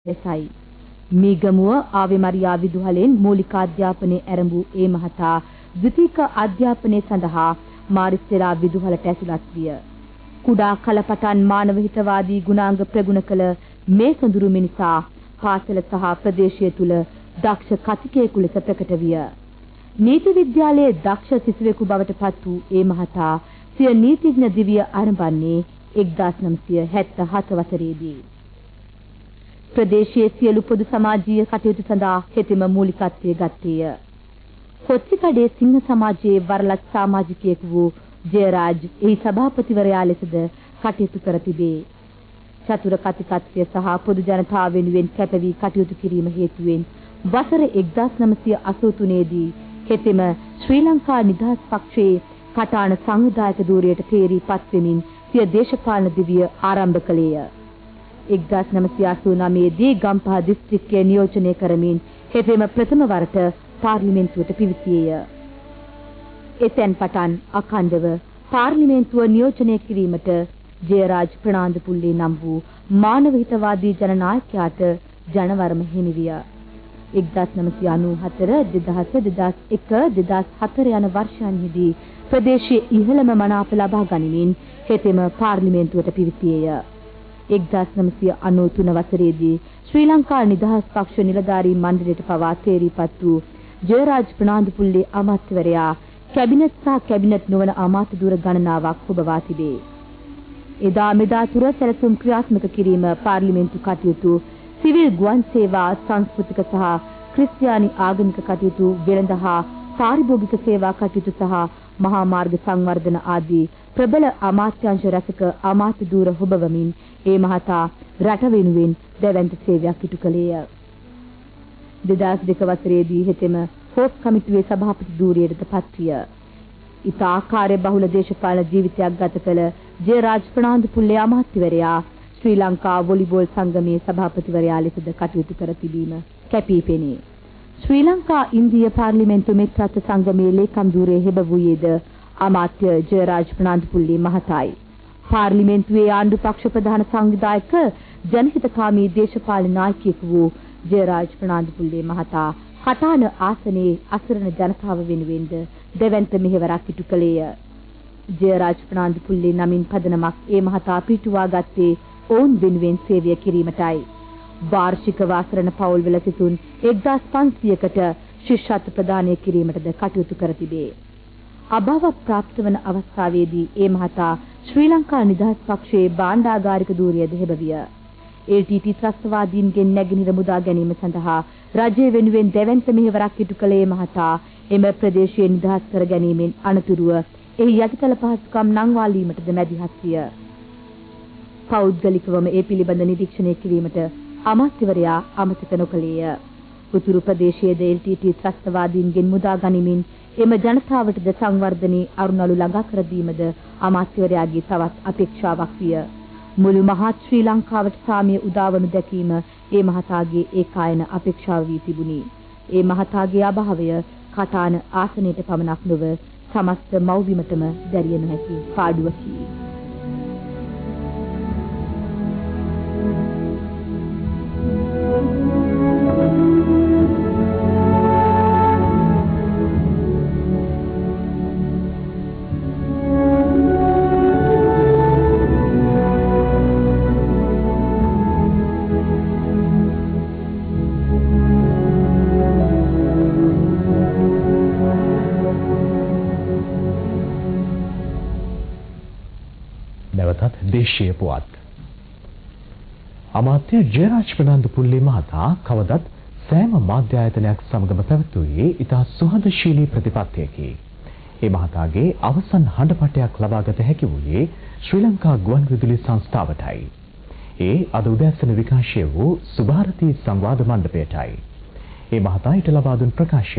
එසයි මේගමුව ආවේ මරියා විදුහලෙන් මූලික අධ්‍යාපනය ආරම්භ ඒ මහතා ද්විතීක අධ්‍යාපනය සඳහා මාරිස්තෙරා විදුහලට ඇතුළත් විය. කුඩා කලපටන් මානව හිතවාදී ගුණාංග ප්‍රගුණ කළ මේ සොඳුරු මිනිසා පාසල සහ ප්‍රදේශය තුල දක්ෂ කතිකයෙකු ලෙස ප්‍රකට විය. නීති විද්‍යාලයේ දක්ෂ සිසුවෙකු බවට පත් වූ ඒ මහතා සිය නීතිඥ දිවිය ආරම්භන්නේ 1977 වසරේදී. ප්‍රදේශයේ සියලු පොදු සමාජීය කටයුතු සඳහා හෙතෙම මූලිකත්වයේ ගත්තේය. කොච්චිකඩේ සිංහ සමාජයේ වරලත් සමාජිකයෙකු වූ ජයරාජ් එහි සභාපතිවරයා ලෙසද කටයුතු කර තිබේ. චතුර කතිකත්වය සහ පොදු ජනතාව වෙනුවෙන් කැපවී කටයුතු කිරීම හේතුවෙන් වසර 1983 දී හෙතෙම ශ්‍රී ලංකා නිදහස් පක්ෂයේ කටාන සංවිධායක ධූරයට තේරී පත්වෙමින් සිය දේශපාලන දිවිය ආරම්භ කළේය. 1989 දී ගම්පහ දිස්ත්‍රික්කය නියෝජනය කරමින් හෙතෙම ප්‍රථම වරට පාර්ලිමේන්තුවට පිවිසියේය. එතෙන් පටන් අඛණ්ඩව පාර්ලිමේන්තුව නියෝජනය කිරීමට ජයරාජ් ප්‍රනාන්දුපුල්ලේ නම් වූ මානව හිතවාදී ජනනායකයාට ජනවරම හිමි විය. 1994, 2000, 2001, 2004 යන වර්ෂයන්හිදී ප්‍රදේශයේ ඉහළම මනාප ලබා ගනිමින් හෙතෙම පාර්ලිමේන්තුවට පිවිසියේය. 1993 වසරේදී ශ්‍රී ලංකා නිදහස් පක්ෂ නිලධාරී මණ්ඩලයට පවා තේරීපත් වූ ජයරාජ් ප්‍රනාන්දුපුල්ලේ අමාත්‍යවරයා කැබිනට් සහ කැබිනට් නොවන අමාත්‍ය ධුර ගණනාවක් හොබවා තිබේ. එදා මෙදා තුර සැලසුම් ක්‍රියාත්මක කිරීම පාර්ලිමේන්තු කටයුතු, සිවිල් ගුවන් සේවා, සංස්කෘතික සහ ක්‍රිස්තියානි ආගමික කටයුතු, වෙළඳ හා පාරිභෝගික සේවා කටයුතු සහ මහා මාර්ග සංවර්ධන ආදී ප්‍රබල අමාත්‍යාංශ රැසක අමාත්‍ය ධුර හොබවමින් ඒ මහතා රට වෙනුවෙන් දැවැන්ත සේවයක් ඉටු කළේය. 2002 වසරේදී හෙතෙම හෝප් කමිටුවේ සභාපති ධූරයටද පත්විය. ඉතා කාර්යබහුල දේශපාලන ජීවිතයක් ගත කළ ජයරාජ් ප්‍රනාන්දුපුල්ලේ අමාත්‍යවරයා ශ්‍රී ලංකා වොලිබෝල් සංගමයේ සභාපතිවරයා ලෙසද කටයුතු කර තිබීම කැපී පෙනේ. ශ්‍රී ලංකා ඉන්දිය පාර්ලිමේන්තු මිත්‍රත්ව සංගමයේ ලේකම් ධූරයේ හෙබ වූයේද අමාත්‍ය ජයරාජ් ප්‍රනාන්දුපුල්ලේ මහතායි. පාර්ලිමේන්තුවේ ආණ්ඩු පක්ෂ ප්‍රධාන සංවිධායක ජනහිතකාමී දේශපාලන නායකයෙකු වූ ජයරාජ් ප්‍රනාන්දුපුල්ලේ මහතා කටාන ආසනයේ අසරණ ජනතාව වෙනුවෙන්ද දෙවන්ත මෙහෙවරක් ඉටු කළේය. ජයරාජ් ප්‍රනාන්දුපුල්ලේ නමින් පදනමක් ඒ මහතා පිටුවා ගත්තේ ඔවුන් වෙනුවෙන් සේවය කිරීමටයි. වාර්ෂික වාසරණ පවුල්වල සිසුන් 1500කට ශිෂ්‍යත්ව ප්‍රදානය කිරීමටද කටයුතු කර තිබේ. අභාව ප්‍රාප්ත වන අවස්ථාවේදී ඒ මහතා ශ්‍රී ලංකා නිදහස් පක්ෂයේ භාණ්ඩාගාරික ධූරයද හෙබවිය. LTT ත්‍රස්තවාදීන්ගෙන් නැගෙනහිර මුදා ගැනීම සඳහා රජය වෙනුවෙන් දෙවන්ත මෙහෙවරක් ඉටු කළේ මහතා එම ප්‍රදේශයේ නිදහස් කර ගැනීමෙන් අනතුරුව එහි යටිතල පහසුකම් නංවාලීමටද මැදිහත් විය. පෞද්ගලිකවම ඒ පිළිබඳ නිරීක්ෂණය කිරීමට අමාත්‍යවරයා අමතක නොකළේය. උතුරු ප්‍රදේශයේ LTT ත්‍රස්තවාදීන්ගෙන් මුදා ගැනීමෙන් එම ජනතාවටද සංවර්ධනයේ අරුණලු ළඟා කර දීමද අමාත්‍යවරයාගේ තවත් අපේක්ෂාවක් විය. මුළු මහත් ශ්‍රී ලංකාවට සාමය උදාවනු දැකීම ඒ මහතාගේ ඒකායන අපේක්ෂාව වී තිබුණි. ඒ මහතාගේ අභාවය කටාන ආසනයට පමණක් නොව සමස්ත මව්බිමටම දැරිය නොහැකි පාඩුවකි. දේශීය පුවත් අමාත්‍ය ජයරාජ් ප්‍රනාන්දුපුල්ලේ මහතා කවදත් සෑම මාධ්‍ය ආයතනයක් සමගම පැවතුයේ ඉතා සුහදශීලී ප්‍රතිපත්තියකි. ඒ මහතාගේ අවසන් හඬපටයක් ලබාගත හැකි වූයේ ශ්‍රී ලංකා ගුවන්විදුලි සංස්ථාවටයි. ඒ අද උදෑසන විකාශය වූ සුභාරතී සංවාද මණ්ඩපයටයි. ඒ මහතා ඊට ලබා දුන් ප්‍රකාශය